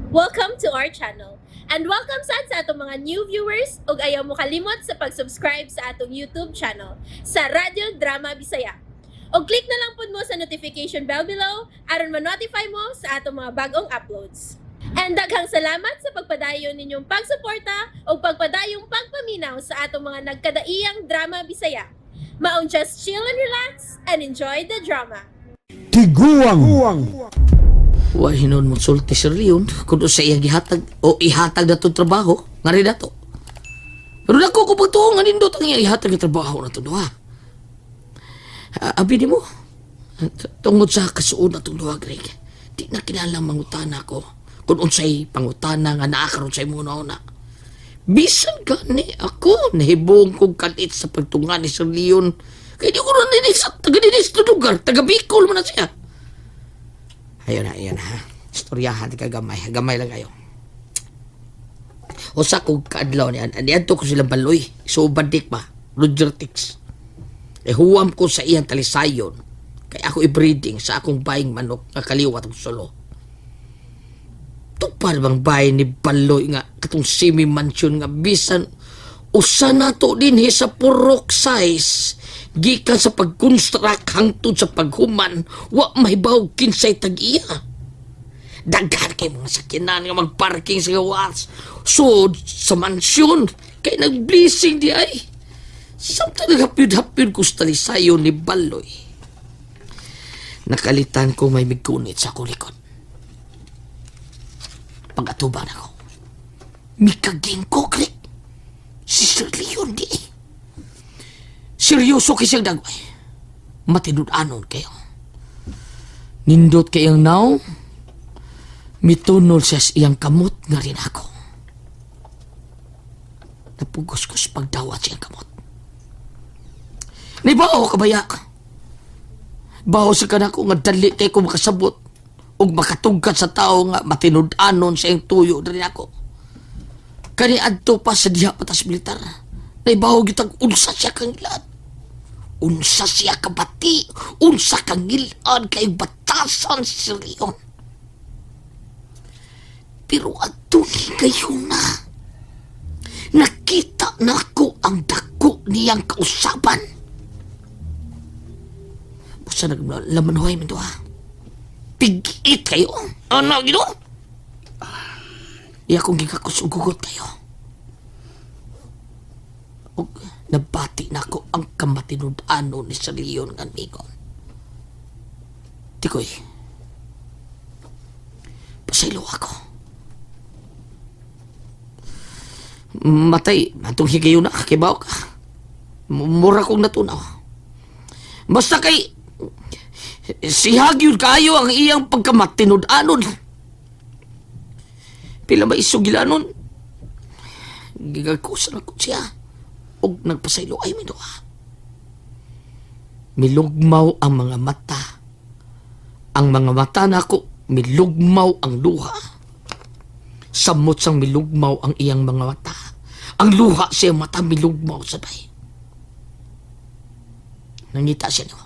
Welcome to our channel. And welcome sa atong mga new viewers ug ayaw mo kalimot sa pag-subscribe sa atong YouTube channel sa Radio Drama Bisaya. O click na lang pud mo sa notification bell below aron ma-notify mo sa atong mga bagong uploads. And daghang salamat sa pagpadayon ninyong pagsuporta o pagpadayong pagpaminaw sa atong mga nagkadaiyang Drama Bisaya. Maong just chill and relax and enjoy the drama. Tiguang. Wa hinon mo sulti Sir Leon kung sa iyang gihatag o ihatag na itong trabaho nga rin nato. Pero nako ko pagtuong nga nindot ang iyang ihatag na trabaho na ito duha. Abi ni mo, tungod sa kasuon na itong duha, Greg, di na kinalang mangutana ko kung unsay pangutana nga naakaroon sa muna-una. Bisan gani ako, nahibong kong kalit sa pagtungan ni Sir Leon. Kaya di ko na ninis at taga-ninis na lugar, taga-Bicol mo na siya. Ayun na ha. Istoryahan, gamay lang kayo. O sa kong kaadlaw niyan, aniyan to ko silang baloy. So, badik ba? Logistics. Huwam ko sa iyang talisayon. Kaya ako i-breeding sa akong baying manok nga kaliwat ang solo. Tupad bang bahay ni baloy nga katong semi-mansion nga bisan usa na to din sa purok size. Gikan sa pag-construct hangtod sa paghuman, wa mahibaw kinsay tag-iya. Daghan kay mga sakyanan nga magparking sa gawas. So, sa mansyon, kay nag-blessing di ay. Samtang naghapyod-hapyod ko sa talisayon ni Baloy. Nakalitan ko may migunit sa akong likod. Pag-atubang ako. Mikaging ko, Greg. Si Sir Leon di eh. Seryoso kay siyang dagway. Matinud-anon kayo. Nindot kayang now, mitunol siya sa iyang kamot nga rin ako. Napugos ko sa pagdawat siyang kamot. Nibaho kabaya ka. Baho sa kanako nga dali kay ko makasabot o makatugkat sa tao nga matinud-anon sa iyang tuyo na rin ako. Kani adto pa sa diha patas militar. Naibaho gitang unsa siya kang ilan. Unsa siya kabati. Unsa kang ilan kay batasan si Leon. Pero adto kayo na. Nakita na ako ang dako niyang kausapan. Busa naglamanhoy mo ito ha. Pigit kayo. Ano gino? Iya kong gikakusugugot kayo. O nabati na ko ang kamatinud-ano ni Sir Leon ng Migon. Tikoy, pasaylo ako. Matay, matong higayon na, kibaw ka. Mura kong natunaw. Basta kay, sihag yun kayo ang iyang pagkamatinud-anon. Pila ba isugilanon? Gigakusan ako siya. O nagpasaylo ay minuha. Milugmaw ang mga mata. Ang mga mata na ako, milugmaw ang luha. Samot sang milugmaw ang iyang mga mata. Ang luha siya mata milugmaw sabay. Nangita siya niyo.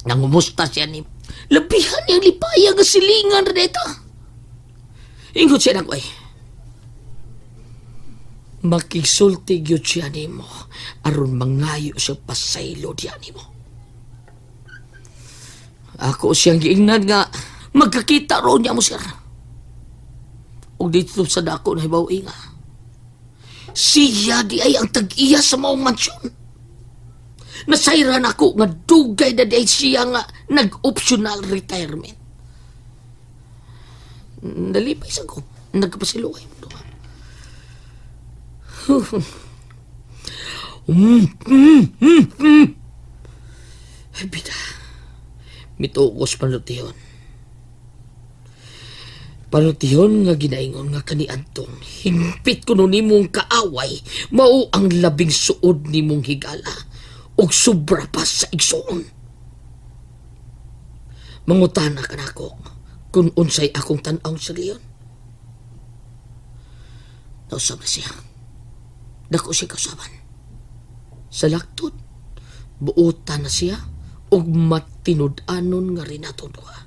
Nangumusta siya ni. Labihan niyang lipaya nga silingan na dito. Ingot siya na ko eh. Makisulti gyud siya ni mo aron mangayo siya pasaylo diyan ni mo. Ako siyang giingnan nga magkakita ro niya mo sir. O dito sa dako na hibaw nga. Siya di ay ang tag-iya sa maong mansyon. Nasayran ako nga dugay na di siya nga nag-optional retirement. Nalipay sa ko. Nagkapasiluhay mo doon. Ay, bida. Mitukos panutiyon. Panutiyon nga ginaingon nga kaniadtong. Himpit ko nun nimong kaaway. Mao ang labing suod nimong higala. O sobra pa sa igsoon. Mangutana ka na ako kung unsay akong tanaw sa Leon. Nausap na siya. Dako siya kausaban. Sa laktod, buutan na siya o matinud-anon nga rin nato duha.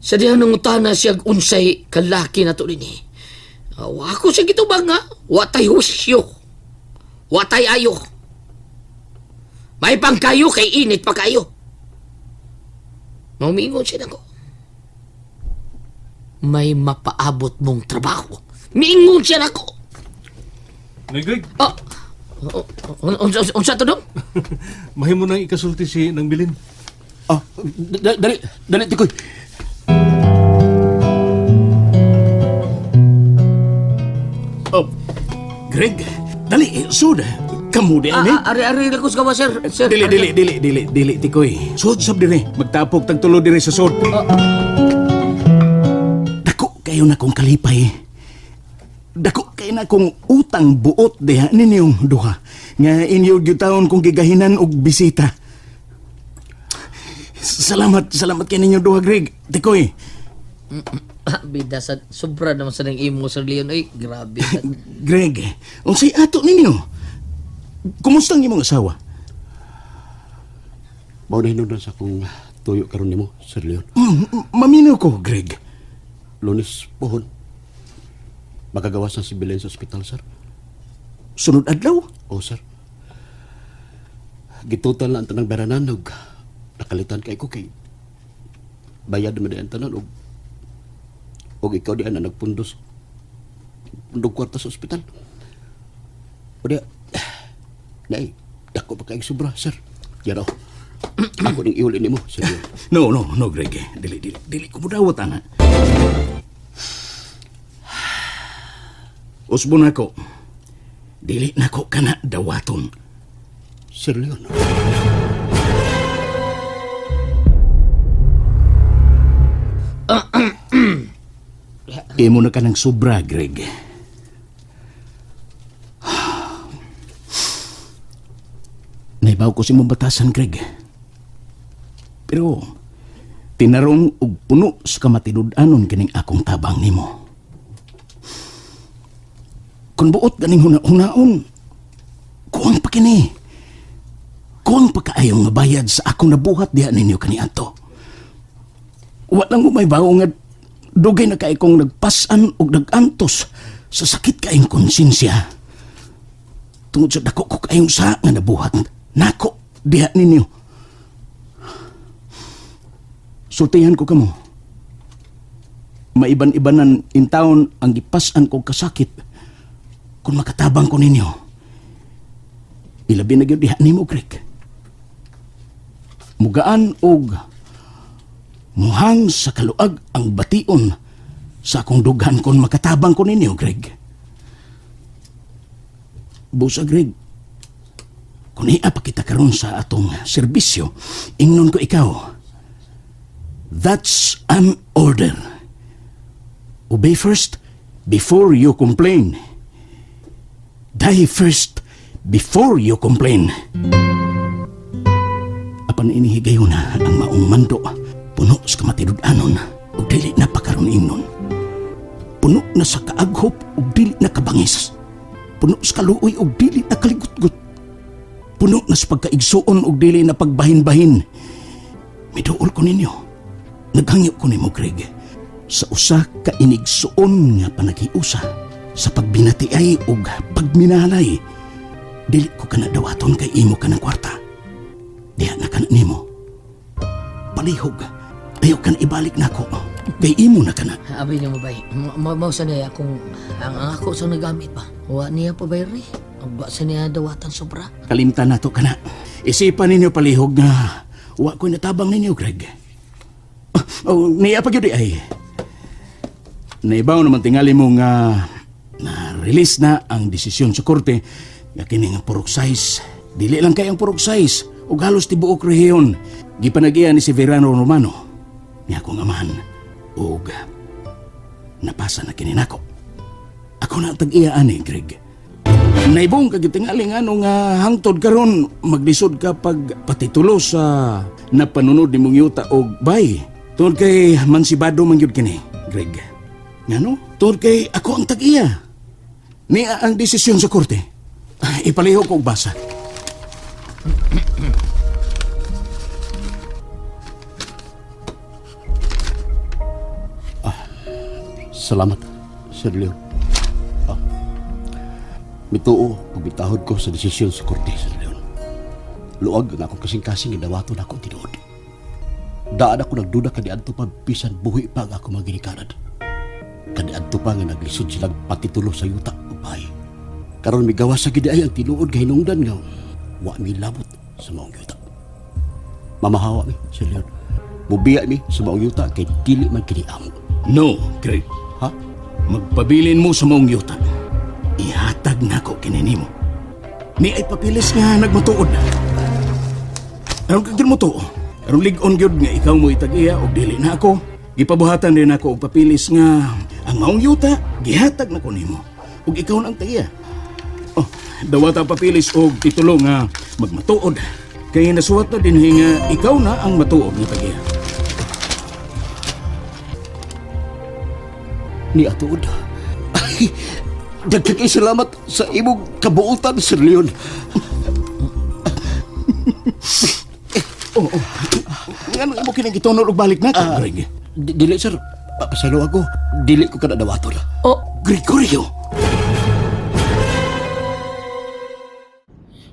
Sa diyan nangutana siya unsay kalaki na to dinhi. Ako siya gitubang nga, watay husyo. Watay ayo. May pangkayo kay init pa kayo. Maumingon siya nako. May mapaabot mong trabaho. Miingon siya nako. Nay Greg, Unsa to dong? mahimo nang ikasulti si nang bilin. Dali, tikoy. Oh, Greg, dali, sud. Kamu di ani? Ari ko sa kawa, sir. Sir. Dili, tikoy. Sud sab dire, magtapok tag tulo dire sa sud. Dako kayo na kong kalipay. Dako kayo na kong utang buot diha ninyong duha. Nga inyo gyutahon kong gigahinan og bisita. Salamat kay ninyo duha, Greg. Tikoy. Bida sa sobra naman sa nang imo, Sir Leon. Ay, grabe. Greg, unsay ato ninyo? Kumusta ang imong asawa? Mao na hinungdan sa akong tuyo karon nimo, Sir Leon. Maminaw ko, Greg. Lunes pohon. Magagawas na si Belen sa ospital, sir. Sunod adlaw? O, sir. Gitutal na ang tanang beranan og nakalitan kay ko kay bayad mo ang tanan og ikaw di na nagpundos pundog kwarta sa ospital. O di nay, dako pa kay sobra, sir. Yan o. Ako ning iuli nimo, Sir Leon. No, Greg. Dili ko mudawat, ana. Usbon ako. Dili na ko kana dawaton. Sir Leon. Imo na ka ng sobra, Greg. Naibaw ko si mong batasan, Greg. Pero, tinarong og puno sa kamatinud-anon kining akong tabang nimo. Kung buot ganing huna-hunaon, kuwang pa kini. Kuwang pa kaayong nga bayad sa akong nabuhat diha ninyo kaniadto. Walang umay bawo nga dugay na kay kong nagpasan og nagantos sa sakit kaayong konsensya. Tungod sa dako ko kaayong sa nga nabuhat, nako diha ninyo. Sultihan ko kamo. Maiban-ibanan in taon ang gipasan kong kasakit kung makatabang ko ninyo. Ilabi na gyud diha nimo, Greg. Mugaan og muhang sa kaluag ang bation sa akong dughan kung makatabang ko ninyo, Greg. Busa, Greg, kung iya pa kita karon sa atong serbisyo, ingnon ko ikaw. That's an order. Obey first before you complain. Die first before you complain. Apan inihigayon na ang maong mando, puno sa kamatinud-anon ug dili na pakaron ingnon. Puno na sa kaaghop ug dili na kabangis. Puno sa kaluoy ug dili na kaligutgut. Puno na sa pagkaigsuon ug dili na pagbahin-bahin. Miduol ko ninyo. Naghangyo ko nimo, Greg, sa usa ka inigsuon nga panagiusa sa pagbinatiay ug pagminalay. Dili ko kana dawaton kay imo kanang kwarta. Diha na kana nimo. Palihog. Ayaw kan ibalik nako. Kay imo na kana. Abi niya mabay. Mausa niya akong ang ako sa nagamit pa. Wa niya pa bayri. Ang ba sa niya dawatan sobra. Kalimtan nato kana. Isipan ninyo palihog nga wa ko natabang ninyo, Greg. Niya pa gyud ay. Naibaw naman tingali mo nga na-release na ang desisyon sa korte nga kining purok size. Dili lang kay ang purok size ug halos tibuok rehiyon. Gipanagian ni si Verano Romano niya akong amahan ug napasa na kini nako. Ako na ang tag-iya ani, Greg. Naibong kagitingali nga nung hangtod karon maglisod ka pag patitulo sa napanunod ni mong yuta og bay. Tungod kay mansibado man gyud kini, Greg. Ngano? Tungod kay ako ang tag-iya. Niya ang desisyon sa korte. Ipalihog ko og basa. Salamat, Sir Leon. Mituo, pagbitahod ko sa desisyon sa korte, Sir Leon. Luag ang akong kasing-kasing idawato na akong tinuod. Daan ako nagduda kaniadto pa bisan buhi pa ang ako maginikadad. Kaniadto pa nga naglisod silang patitulo sa yuta o bahay. Karon may gawa sa gidi ay ang tinuod gahinungdan nga wa mi labot sa maong yuta. Mamahawa mi, Sir Leon. Mubiya mi sa maong yuta kay dili man kini amo. No, Craig. Ha? Magpabilin mo sa maong yuta. Ihatag na ko kinini mo. Ni ay papilis nga nagmatuod. Anong kagin mo to? Anong ligon gyud nga ikaw mo itagiya o dili na ako? Gipabuhatan din ako og papilis nga ang maong yuta gihatag na ko nimo. Ug ikaw na ang tagiya. Oh, dawata papilis og titulo nga magmatuod. Kaya nasuwat na din nga ikaw na ang matuod nga tagiya. Ni atuod. Ay, dagkakay salamat sa imong kabuutan, Sir Leon. Ano mo kinang gitunod og balik na ka, Greg? Dili, sir. Pasalo ako. Dili ko kada dawaton. Oh, Gregorio!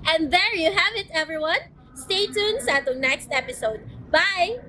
And there you have it, everyone. Stay tuned sa atong next episode. Bye!